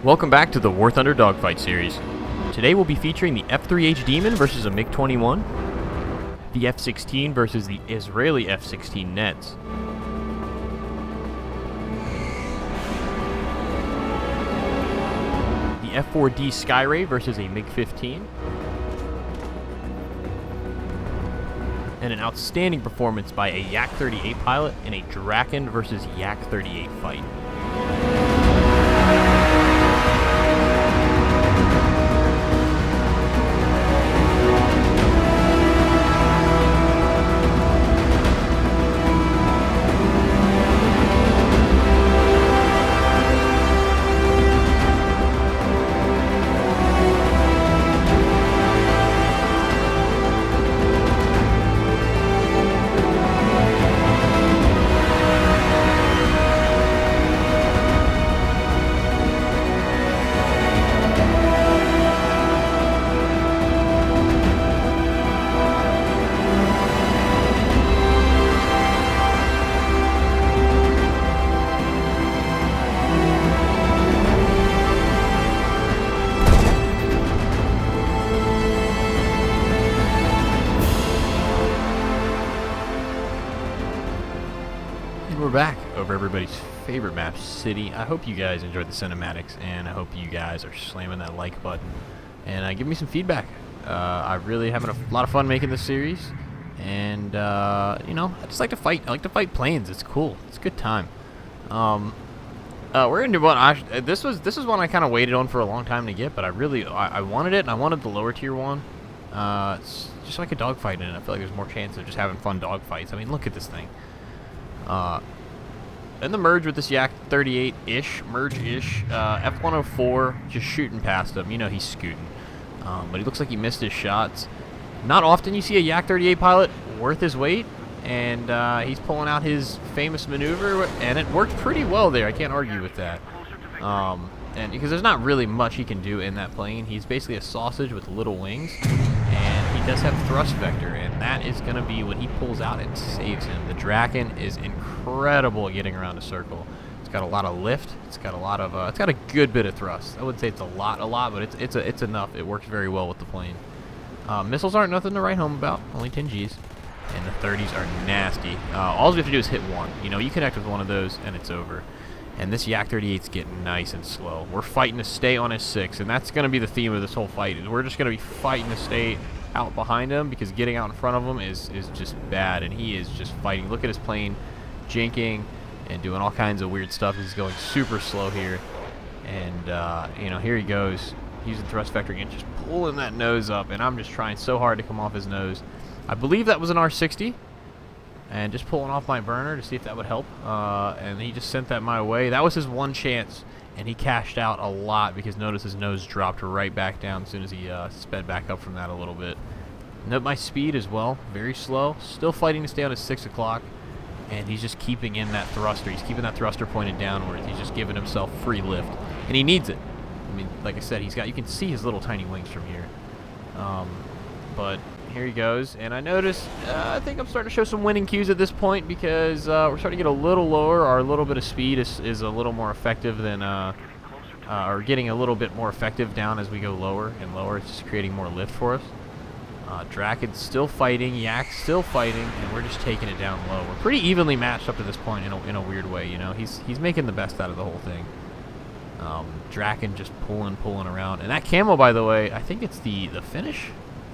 Welcome back to the War Thunder Dogfight Series. Today we'll be featuring the F3H Demon versus a MiG-21, the F-16 versus the Israeli F-16 NETZ, the F-4D Skyray versus a MiG-15, and an outstanding performance by a Yak-38 pilot in a Draken versus Yak-38 fight. We're back over everybody's favorite map, City. I hope you guys enjoyed the cinematics, and I hope you guys are slamming that like button and give me some feedback. I'm really having a lot of fun making this series, and you know, I just like to fight. I like to fight planes. It's cool. It's a good time. We're into one. This is one I kind of waited on for a long time to get, but I wanted it, and I wanted the lower tier one. It's just like a dogfight in it. I feel like there's more chance of just having fun dogfights. I mean, look at this thing. And the merge with this Yak-38-ish, merge-ish, F-104, just shooting past him. You know he's scooting. But he looks like he missed his shots. Not often you see a Yak-38 pilot worth his weight, and he's pulling out his famous maneuver, and it worked pretty well there. I can't argue with that. And because there's not really much he can do in that plane. He's basically a sausage with little wings, and he does have thrust vector, and that is going to be when he pulls out, it saves him. The Draken is incredible at getting around a circle. It's got a lot of lift. It's got a lot of it's got a good bit of thrust. I wouldn't say it's a lot, but it's enough. It works very well with the plane. Missiles aren't nothing to write home about. Only 10 Gs, and the 30s are nasty. All we have to do is hit one. You know, you connect with one of those, and it's over. And this Yak-38's getting nice and slow. We're fighting to stay on his 6, and that's going to be the theme of this whole fight. We're just going to be fighting to stay out behind him, because getting out in front of him is just bad, and he is just fighting. Look at his plane jinking and doing all kinds of weird stuff. He's going super slow here, and you know, here he goes using thrust vector again, just pulling that nose up, and I'm just trying so hard to come off his nose. I believe that was an R60, and just pulling off my burner to see if that would help, and he just sent that my way. That was his one chance, and he cashed out a lot, because notice his nose dropped right back down as soon as he sped back up from that a little bit. Note my speed as well, very slow, still fighting to stay on his 6 o'clock, and he's just keeping in that thruster. He's keeping that thruster pointed downwards. He's just giving himself free lift, and he needs it. I mean, like I said, you can see his little tiny wings from here. But here he goes, and I notice, I think I'm starting to show some winning cues at this point, because we're starting to get a little lower. Our little bit of speed is a little more effective than, or getting a little bit more effective down as we go lower and lower. It's just creating more lift for us. Draken's still fighting, Yak's still fighting, and we're just taking it down low. We're pretty evenly matched up to this point in a weird way, you know. He's making the best out of the whole thing. Draken just pulling around, and that camo, by the way, I think it's the Finnish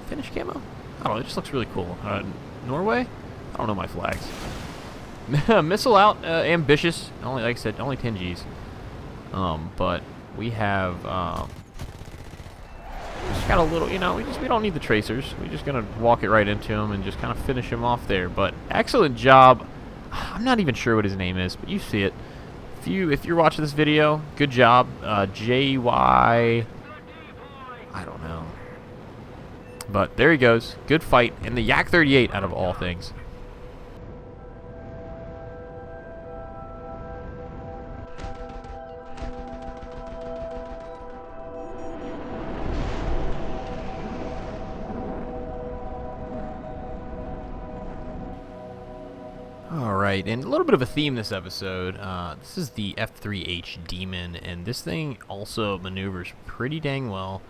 camo. I don't know, it just looks really cool. Norway? I don't know my flags. Missile out, ambitious. Only, like I said, only 10 Gs. But we have just got a little, you know, we don't need the tracers. We're just gonna walk it right into him and just kind of finish him off there. But excellent job. I'm not even sure what his name is, but you see it. If you're watching this video, good job. JY. I don't know. But there he goes. Good fight. And the Yak-38 out of all things. Alright, and a little bit of a theme this episode. This is the F3H Demon, and this thing also maneuvers pretty dang well.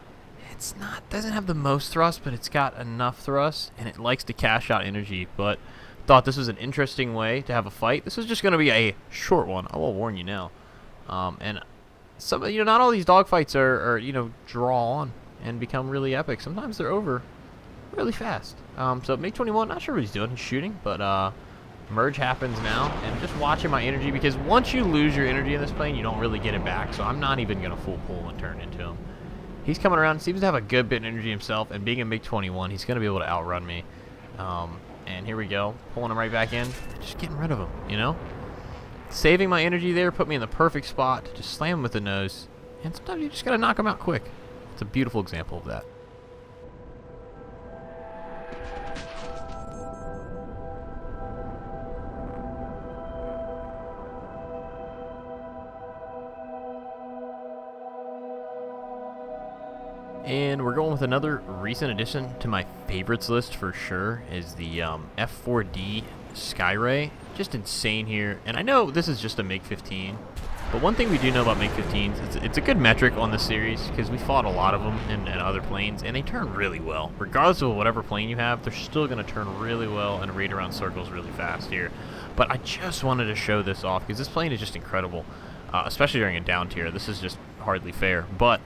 Doesn't have the most thrust, but it's got enough thrust, and it likes to cash out energy, but thought this was an interesting way to have a fight. This is just going to be a short one, I will warn you now. And some, not all these dogfights are draw on and become really epic. Sometimes they're over really fast. So MiG-21, not sure what he's doing. He's shooting, but merge happens now, and just watching my energy, because once you lose your energy in this plane, you don't really get it back, so I'm not even going to full pull and turn into him. He's coming around, seems to have a good bit of energy himself, and being a MiG-21, he's going to be able to outrun me. And here we go, pulling him right back in, just getting rid of him, Saving my energy there put me in the perfect spot to just slam him with the nose, and sometimes you just got to knock him out quick. It's a beautiful example of that. And we're going with another recent addition to my favorites list for sure, is the F4D Skyray. Just insane here. And I know this is just a MiG-15, but one thing we do know about MiG-15s, it's a good metric on the series, because we fought a lot of them in other planes, and they turn really well. Regardless of whatever plane you have, they're still going to turn really well and raid around circles really fast here. But I just wanted to show this off, because this plane is just incredible, especially during a down tier. This is just hardly fair, but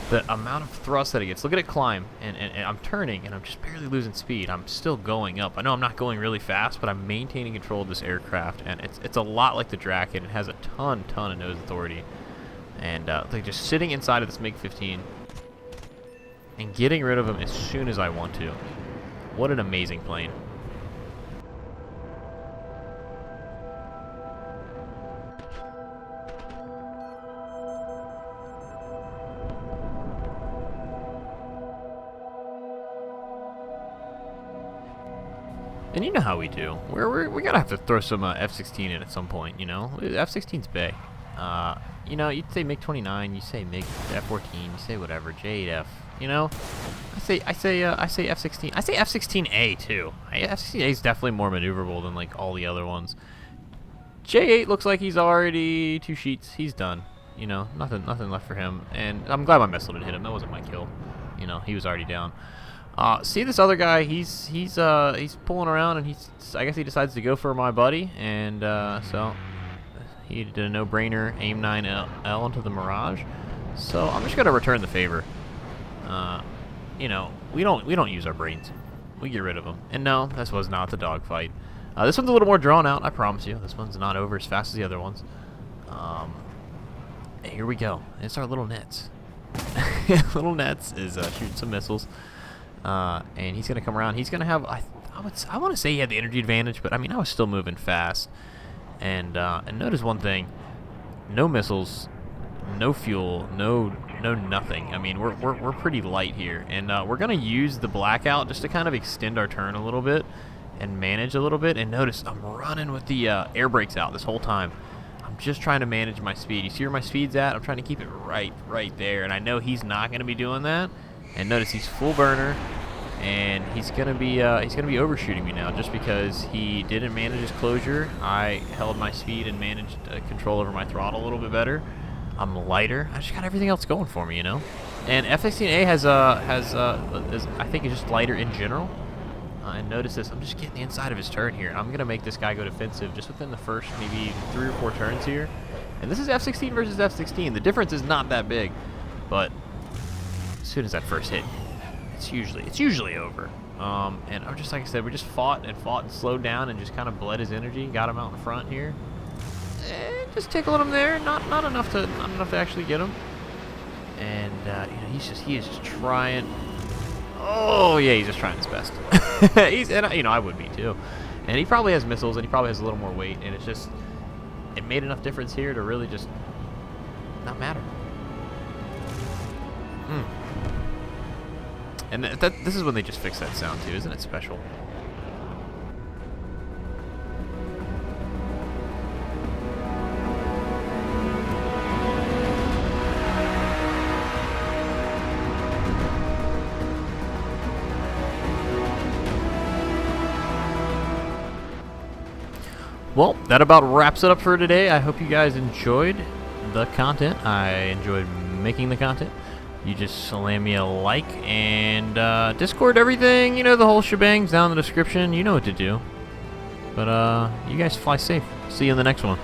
the amount of thrust that it gets. Look at it climb, and I'm turning, and I'm just barely losing speed. I'm still going up. I know I'm not going really fast, but I'm maintaining control of this aircraft, and it's a lot like the Draken. It has a ton of nose authority, and like just sitting inside of this MiG-15 and getting rid of him as soon as I want to. What an amazing plane. And you know how we do. We gotta have to throw some F-16 in at some point, F-16's bae. You'd say MiG-29, you say MiG F-14, you say whatever, J8F. I say F-16. I say F-16A too. F-16A is definitely more maneuverable than like all the other ones. J8 looks like he's already 2 sheets. He's done. Nothing left for him. And I'm glad my missile didn't hit him. That wasn't my kill. He was already down. See this other guy? He's pulling around, and I guess he decides to go for my buddy, and so he did a no-brainer, aim 9L into the Mirage. So I'm just gonna return the favor. We don't use our brains. We get rid of them. And no, this was not the dogfight. This one's a little more drawn out, I promise you. This one's not over as fast as the other ones. Here we go. It's our little NETZ. Little NETZ is shooting some missiles. And he's gonna come around. He's gonna have I want to say he had the energy advantage, but I mean I was still moving fast. And notice one thing: no missiles, no fuel, no nothing. I mean we're pretty light here, and we're gonna use the blackout just to kind of extend our turn a little bit and manage a little bit. And notice I'm running with the air brakes out this whole time. I'm just trying to manage my speed. You see where my speed's at? I'm trying to keep it right there, and I know he's not gonna be doing that. And notice he's full burner, and he's gonna be overshooting me now just because he didn't manage his closure. I held my speed and managed control over my throttle a little bit better. I'm lighter. I just got everything else going for me, And F-16A has I think is just lighter in general. And notice this. I'm just getting the inside of his turn here. I'm gonna make this guy go defensive just within the first maybe 3 or 4 turns here. And this is F-16 versus F-16. The difference is not that big, but as soon as that first hit, it's usually over. And I'm just like I said, we just fought and slowed down and just kind of bled his energy, got him out in front here, and just tickling him there. Not enough to actually get him. And he is just trying. Oh yeah, he's just trying his best. I would be too. And he probably has missiles, and he probably has a little more weight, and it made enough difference here to really just not matter. And this is when they just fix that sound too, isn't it special? Well, that about wraps it up for today. I hope you guys enjoyed the content. I enjoyed making the content. You just slam me a like and Discord, everything, you know, the whole shebang's down in the description. You know what to do. But you guys fly safe. See you in the next one.